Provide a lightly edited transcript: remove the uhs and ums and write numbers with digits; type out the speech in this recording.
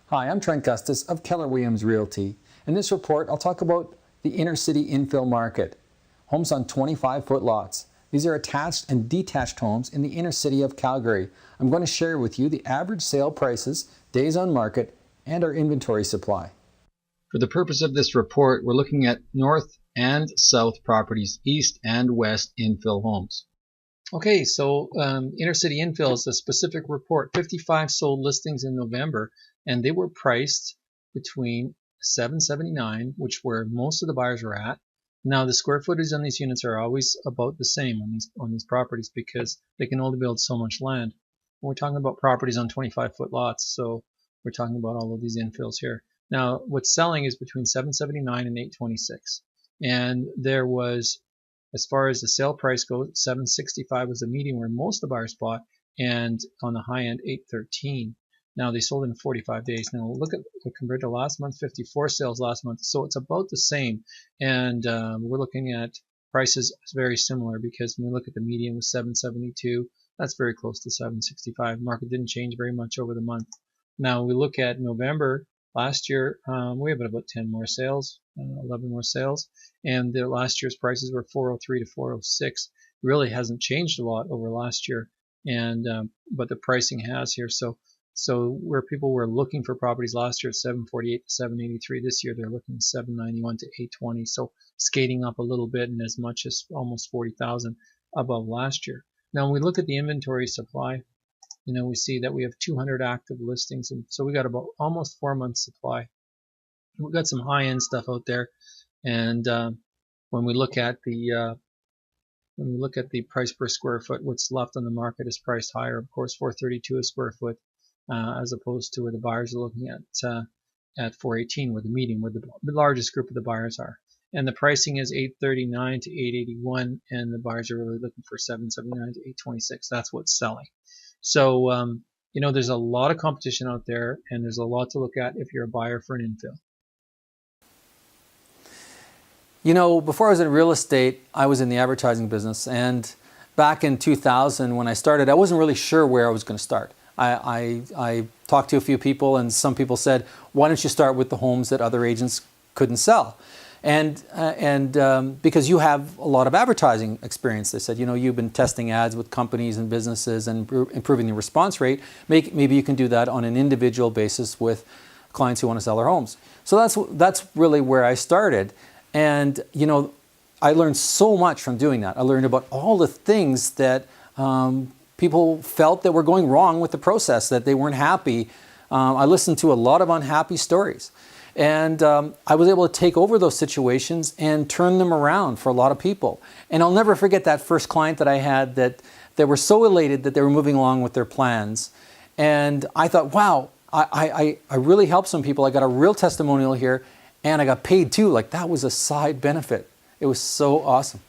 Hi, I'm Trent Gustus of Keller Williams Realty. In this report, I'll talk about the inner city infill market. Homes on 25-foot lots. These are attached and detached homes in the inner city of Calgary. I'm going to share with you the average sale prices, days on market, and our inventory supply. For the purpose of this report, we're looking at north and south properties, east and west infill homes. Okay, so inner city infill is a specific report. 55 sold listings in November, and they were priced between $779, which where most of the buyers were at. Now the square footage on these units are always about the same on these properties because they can only build so much land. We're talking about properties on 25-foot lots, so we're talking about all of these infills here. Now what's selling is between $779 and $826, and there was, as far as the sale price goes, $765 was the median where most of the buyers bought, and on the high end, $813. Now they sold in 45 days. Now look at compared to last month, 54 sales last month, so it's about the same. And we're looking at prices very similar because when we look at the median was 772, that's very close to 765. Market didn't change very much over the month. Now we look at November last year, we have about 10 more sales, 11 more sales, and the last year's prices were 403 to 406. Really hasn't changed a lot over last year, and but the pricing has here. So where people were looking for properties last year at 748 to 783, this year they're looking at 791 to 820. So skating up a little bit and as much as almost 40,000 above last year. Now when we look at the inventory supply, we see that we have 200 active listings, and so we got about almost 4 months supply. We've got some high-end stuff out there, and when we look at the price per square foot, what's left on the market is priced higher. Of course, $432 a square foot, as opposed to where the buyers are looking at $418, where the median, where the largest group of the buyers are. And the pricing is $839 to $881, and the buyers are really looking for $779 to $826. That's what's selling. So, there's a lot of competition out there, and there's a lot to look at if you're a buyer for an infill. Before I was in real estate, I was in the advertising business, and back in 2000 when I started, I wasn't really sure where I was going to start. I talked to a few people, and some people said, why don't you start with the homes that other agents couldn't sell? And because you have a lot of advertising experience, they said, you've been testing ads with companies and businesses and improving the response rate. Maybe you can do that on an individual basis with clients who want to sell their homes. So that's really where I started. And, I learned so much from doing that. I learned about all the things that people felt that were going wrong with the process, that they weren't happy. I listened to a lot of unhappy stories. And I was able to take over those situations and turn them around for a lot of people. And I'll never forget that first client that I had that they were so elated that they were moving along with their plans. And I thought, wow, I really helped some people. I got a real testimonial here, and I got paid too. Like, that was a side benefit. It was so awesome.